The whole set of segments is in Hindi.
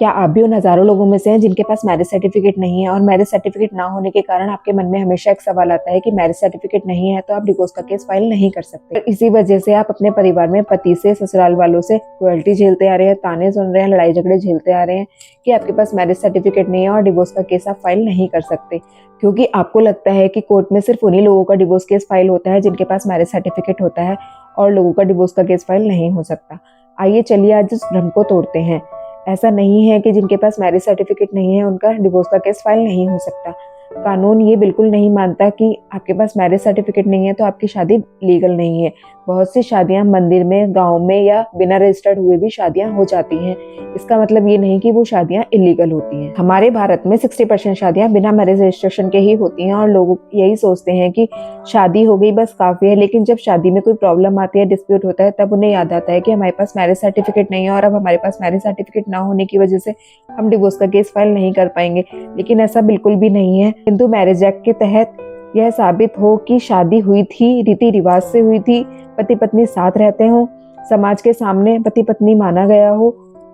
क्या आप भी उन हज़ारों लोगों में से हैं जिनके पास मैरिज सर्टिफिकेट नहीं है और मैरिज सर्टिफिकेट ना होने के कारण आपके मन में हमेशा एक सवाल आता है कि मैरिज सर्टिफिकेट नहीं है तो आप डिवोर्स का केस फाइल नहीं कर सकते। इसी वजह से आप अपने परिवार में पति से, ससुराल वालों से क्रुएल्टी झेलते आ रहे हैं, ताने सुन रहे हैं, लड़ाई झगड़े झेलते आ रहे हैं कि आपके पास मैरिज सर्टिफिकेट नहीं है और डिवोर्स का केस आप फाइल नहीं कर सकते, क्योंकि आपको लगता है कि कोर्ट में सिर्फ उन्हीं लोगों का डिवोर्स केस फाइल होता है जिनके पास मैरिज सर्टिफिकेट होता है और लोगों का डिवोर्स का केस फाइल नहीं हो सकता। आइए चलिए आज इस भ्रम को तोड़ते हैं। ऐसा नहीं है कि जिनके पास मैरिज सर्टिफिकेट नहीं है उनका डिवोर्स का केस फाइल नहीं हो सकता। कानून ये बिल्कुल नहीं मानता कि आपके पास मैरिज सर्टिफिकेट नहीं है तो आपकी शादी लीगल नहीं है। बहुत सी शादियां मंदिर में, गांव में या बिना रजिस्टर्ड हुए भी शादियां हो जाती हैं। इसका मतलब ये नहीं कि वो शादियां इलीगल होती हैं। हमारे भारत में 60% शादियां बिना मैरिज रजिस्ट्रेशन के ही होती हैं और लोग यही सोचते हैं कि शादी हो गई बस काफी है। लेकिन जब शादी में कोई प्रॉब्लम आती है, डिस्प्यूट होता है, तब उन्हें याद आता है कि हमारे पास मैरिज सर्टिफिकेट नहीं है और अब हमारे पास मैरिज सर्टिफिकेट ना होने की वजह से हम डिवोर्स का केस फाइल नहीं कर पाएंगे। लेकिन ऐसा बिल्कुल भी नहीं है। हिंदू मैरिज एक्ट के तहत यह साबित हो कि शादी हुई थी, रीति रिवाज से हुई थी, पति पत्नी साथ रहते हो, समाज के सामने पति पत्नी माना गया हो,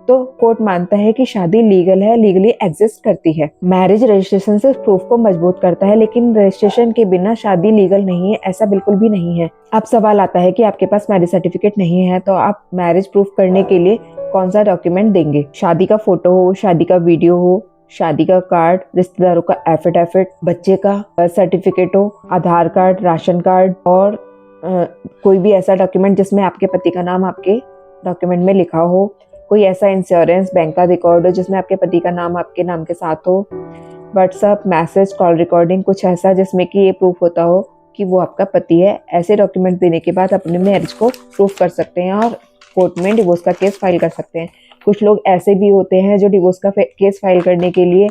तो कोर्ट मानता है कि शादी लीगल है, लीगली एग्जिस्ट करती है। मैरिज रजिस्ट्रेशन से प्रूफ को मजबूत करता है, लेकिन रजिस्ट्रेशन के बिना शादी लीगल नहीं है, ऐसा बिल्कुल भी नहीं है। अब सवाल आता है कि आपके पास मैरिज सर्टिफिकेट नहीं है तो आप मैरिज प्रूफ करने के लिए कौन सा डॉक्यूमेंट देंगे? शादी का फोटो हो, शादी का वीडियो हो, शादी का कार्ड, रिश्तेदारों का एफिडेविट, बच्चे का बर्थ सर्टिफिकेट हो, आधार कार्ड, राशन कार्ड और कोई भी ऐसा डॉक्यूमेंट जिसमें आपके पति का नाम आपके डॉक्यूमेंट में लिखा हो, कोई ऐसा इंश्योरेंस, बैंक का रिकॉर्ड हो जिसमें आपके पति का नाम आपके नाम के साथ हो, व्हाट्सएप मैसेज, कॉल रिकॉर्डिंग, कुछ ऐसा जिसमें कि ये प्रूफ होता हो कि वो आपका पति है। ऐसे डॉक्यूमेंट देने के बाद अपने मैरिज को प्रूफ कर सकते हैं और कोर्ट में डिवोर्स का केस फाइल कर सकते हैं। कुछ लोग ऐसे भी होते हैं जो डिवोर्स का केस फाइल करने के लिए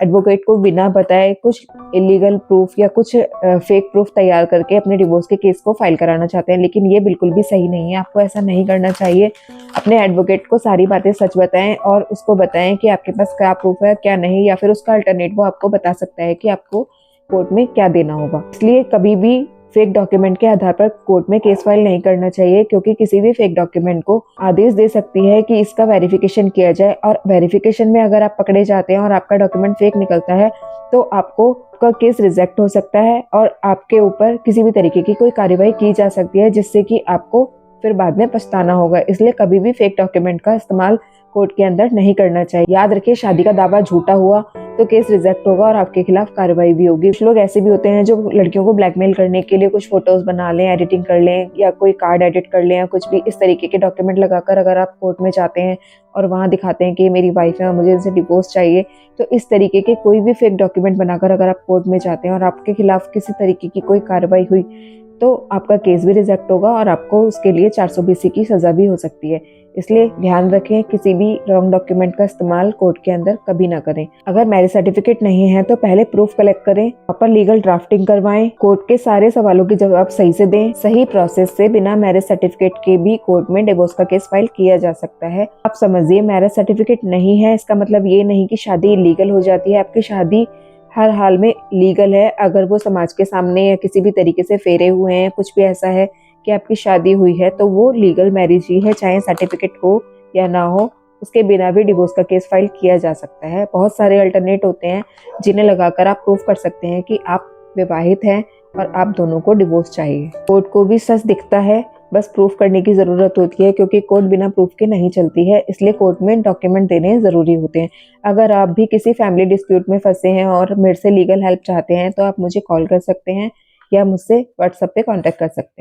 एडवोकेट को बिना बताए कुछ इलीगल प्रूफ या कुछ फेक प्रूफ तैयार करके अपने डिवोर्स के केस को फाइल कराना चाहते हैं, लेकिन ये बिल्कुल भी सही नहीं है। आपको ऐसा नहीं करना चाहिए। अपने एडवोकेट को सारी बातें सच बताएं और उसको बताएं कि आपके पास क्या प्रूफ है, क्या नहीं, या फिर उसका अल्टरनेट वो आपको बता सकता है कि आपको कोर्ट में क्या देना होगा। इसलिए कभी भी फेक डॉक्यूमेंट के आधार पर कोर्ट में केस फाइल नहीं करना चाहिए, क्योंकि किसी भी फेक डॉक्यूमेंट को आदेश दे सकती है कि इसका वेरिफिकेशन किया जाए, और वेरिफिकेशन में अगर आप पकड़े जाते हैं और आपका डॉक्यूमेंट फेक निकलता है तो आपको का केस रिजेक्ट हो सकता है और आपके ऊपर किसी भी तरीके की कोई कार्यवाही की जा सकती है, जिससे कि आपको फिर बाद में पछताना होगा। इसलिए कभी भी फेक डॉक्यूमेंट का इस्तेमाल कोर्ट के अंदर नहीं करना चाहिए। याद रखिए, शादी का दावा झूठा हुआ तो केस रिजेक्ट होगा और आपके खिलाफ कार्रवाई भी होगी। कुछ लोग ऐसे भी होते हैं जो लड़कियों को ब्लैकमेल करने के लिए कुछ फोटोज बना लें, एडिटिंग कर लें या कोई कार्ड एडिट कर लें या कुछ भी इस तरीके के डॉक्यूमेंट लगाकर अगर आप कोर्ट में जाते हैं और वहां दिखाते हैं कि मेरी वाइफ है और मुझे इनसे डिवोर्स चाहिए, तो इस तरीके के कोई भी फेक डॉक्यूमेंट बनाकर अगर आप कोर्ट में जाते हैं और आपके खिलाफ किसी तरीके की कोई कार्रवाई हुई तो आपका केस भी रिजेक्ट होगा और आपको उसके लिए 420 की सजा भी हो सकती है। इसलिए ध्यान रखें, किसी भी रॉन्ग डॉक्यूमेंट का इस्तेमाल कोर्ट के अंदर कभी ना करें। अगर मैरिज सर्टिफिकेट नहीं है तो पहले प्रूफ कलेक्ट करें, प्रॉपर लीगल ड्राफ्टिंग करवाएं, कोर्ट के सारे सवालों के जवाब सही से दें। सही प्रोसेस से बिना मैरिज सर्टिफिकेट के भी कोर्ट में डिवोर्स का केस फाइल किया जा सकता है। आप समझिए, मैरिज सर्टिफिकेट नहीं है इसका मतलब ये नहीं कि शादी इलीगल हो जाती है। आपकी शादी हर हाल में लीगल है। अगर वो समाज के सामने या किसी भी तरीके से फेरे हुए हैं, कुछ भी ऐसा है कि आपकी शादी हुई है, तो वो लीगल मैरिज ही है, चाहे सर्टिफिकेट हो या ना हो। उसके बिना भी डिवोर्स का केस फाइल किया जा सकता है। बहुत सारे अल्टरनेट होते हैं जिन्हें लगाकर आप प्रूफ कर सकते हैं कि आप विवाहित हैं और आप दोनों को डिवोर्स चाहिए। कोर्ट को भी सच दिखता है, बस प्रूफ करने की जरूरत होती है, क्योंकि कोर्ट बिना प्रूफ के नहीं चलती है। इसलिए कोर्ट में डॉक्यूमेंट देने जरूरी होते हैं। अगर आप भी किसी फैमिली डिस्प्यूट में फंसे हैं और मेरे से लीगल हेल्प चाहते हैं तो आप मुझे कॉल कर सकते हैं या मुझसे व्हाट्सएप पे कांटेक्ट कर सकते हैं।